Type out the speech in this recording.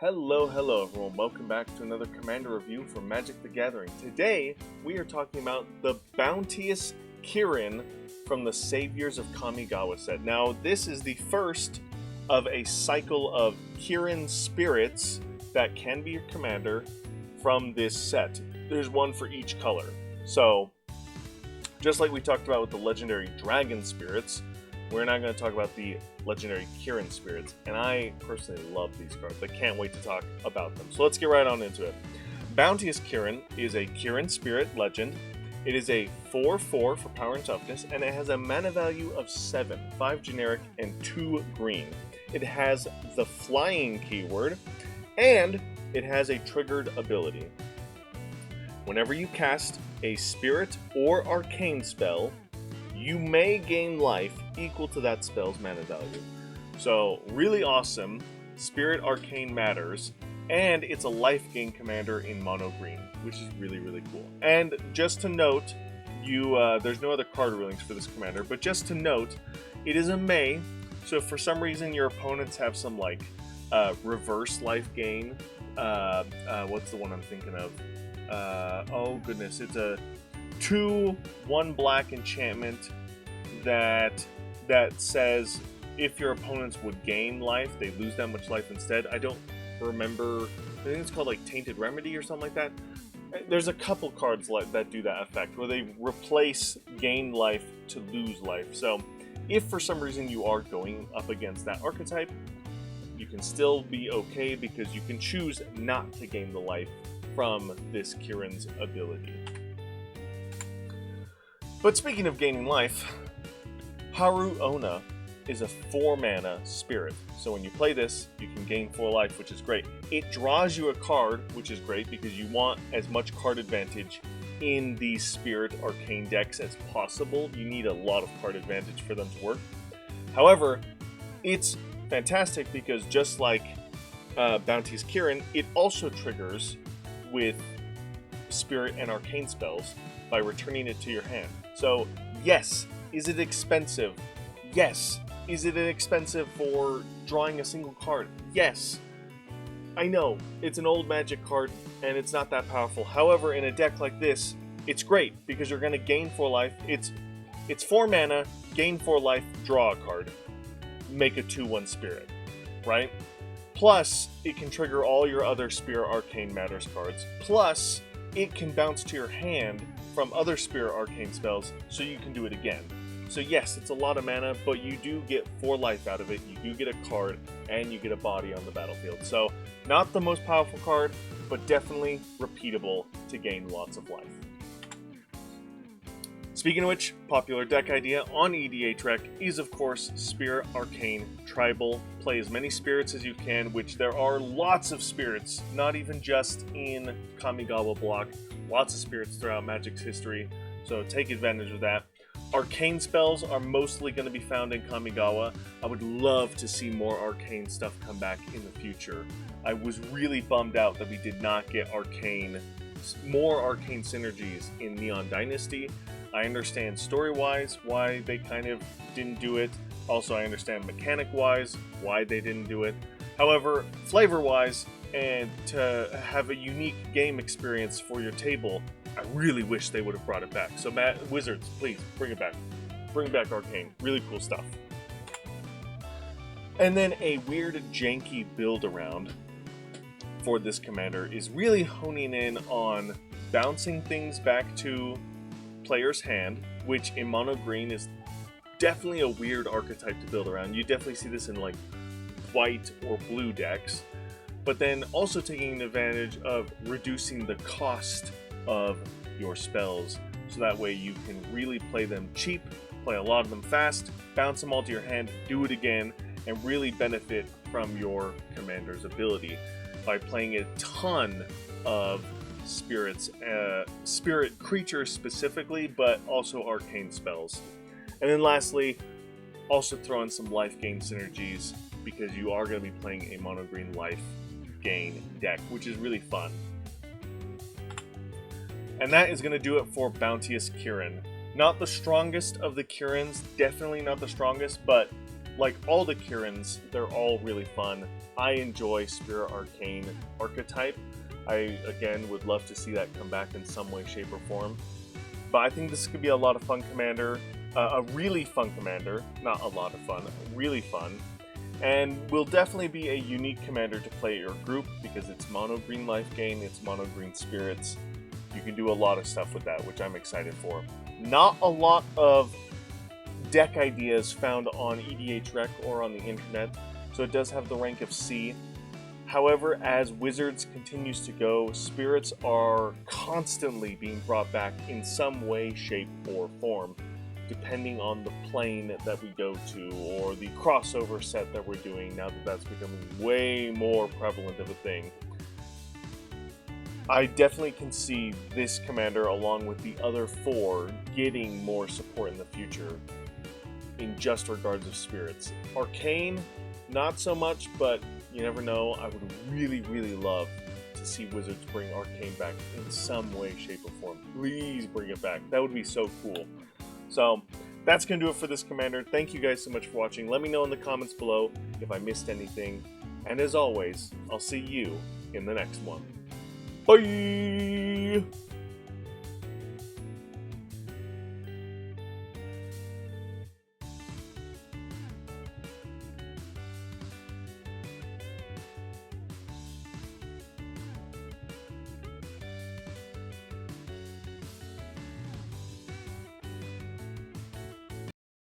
Hello everyone, welcome back to another Commander review for Magic the Gathering. Today, we are talking about the Bounteous Kirin from the Saviors of Kamigawa set. Now, this is the first of a cycle of Kirin spirits that can be your commander from this set. There's one for each color. So, just like we talked about with the legendary Dragon spirits, we're now going to talk about the legendary Kirin spirits, and I personally love these cards. I can't wait to talk about them. So let's get right on into it. Bounteous Kirin is a Kirin spirit legend. It is a 4/4 for power and toughness, and it has a mana value of 7, 5 generic, and 2 green. It has the flying keyword, and it has a triggered ability. Whenever you cast a spirit or arcane spell, you may gain life equal to that spell's mana value. So, really awesome. Spirit Arcane matters, and it's a life gain commander in mono green, which is really cool. And just to note, there's no other card rulings for this commander, but just to note, it is a May, so if for some reason your opponents have some like reverse life gain, what's the one I'm thinking of? Oh goodness, it's a 2/1 black enchantment that says if your opponents would gain life, they lose that much life instead. I don't remember. I think it's called like Tainted Remedy or something like that. There's a couple cards that do that effect where they replace gain life to lose life. So if for some reason you are going up against that archetype, you can still be okay because you can choose not to gain the life from this Kirin's ability. But speaking of gaining life, Haru Ona is a 4-mana spirit. So when you play this, you can gain 4 life, which is great. It draws you a card, which is great because you want as much card advantage in these Spirit Arcane decks as possible. You need a lot of card advantage for them to work. However, it's fantastic because just like Bounteous Kirin, it also triggers with Spirit and Arcane spells by returning it to your hand. So, yes, is it expensive? Yes. Is it expensive for drawing a single card? Yes. I know, it's an old Magic card, and it's not that powerful. However, in a deck like this, it's great, because you're going to gain 4 life. It's 4 mana, gain 4 life, draw a card. Make a 2/1 spirit, right? Plus, it can trigger all your other Spirit Arcane Matters cards. Plus, it can bounce to your hand from other Spirit Arcane spells, so you can do it again. So yes, it's a lot of mana, but you do get 4 life out of it, you do get a card, and you get a body on the battlefield. So, not the most powerful card, but definitely repeatable to gain lots of life. Speaking of which, popular deck idea on EDH Rec is of course Spirit Arcane Tribal. Play as many spirits as you can, which there are lots of spirits, not even just in Kamigawa block. Lots of spirits throughout Magic's history, so take advantage of that. Arcane spells are mostly going to be found in Kamigawa. I would love to see more arcane stuff come back in the future. I was really bummed out that we did not get more arcane synergies in Neon Dynasty. I understand story-wise why they kind of didn't do it. Also, I understand mechanic-wise why they didn't do it. However, flavor-wise, and to have a unique game experience for your table, I really wish they would have brought it back. So Wizards, please, bring it back. Bring back Arcane. Really cool stuff. And then a weird, janky build-around for this commander is really honing in on bouncing things back to player's hand, which in mono green is definitely a weird archetype to build around. You definitely see this in like white or blue decks, but then also taking advantage of reducing the cost of your spells, so that way you can really play them cheap, play a lot of them fast, bounce them all to your hand, do it again, and really benefit from your commander's ability by playing a ton of spirits, spirit creatures specifically, but also arcane spells. And then lastly, also throw in some life gain synergies, because you are going to be playing a mono green life gain deck, which is really fun. And that is going to do it for Bounteous Kirin. Not the strongest of the Kirins, definitely not the strongest, but like all the Kirins, they're all really fun. I enjoy Spirit Arcane archetype. I, again, would love to see that come back in some way, shape, or form. But I think this could be a lot of fun commander. A really fun commander. Not a lot of fun. Really fun. And will definitely be a unique commander to play at your group because it's mono green life gain, it's mono green spirits. You can do a lot of stuff with that, which I'm excited for. Not a lot of deck ideas found on EDHREC or on the internet, so it does have the rank of C. However, as Wizards continues to go, spirits are constantly being brought back in some way, shape, or form, depending on the plane that we go to, or the crossover set that we're doing, now that that's becoming way more prevalent of a thing. I definitely can see this commander, along with the other 4, getting more support in the future, in just regards of spirits. Arcane, not so much, but you never know. I would really, really love to see Wizards bring Arcane back in some way, shape, or form. Please bring it back. That would be so cool. So, that's going to do it for this commander. Thank you guys so much for watching. Let me know in the comments below if I missed anything. And as always, I'll see you in the next one. Bye!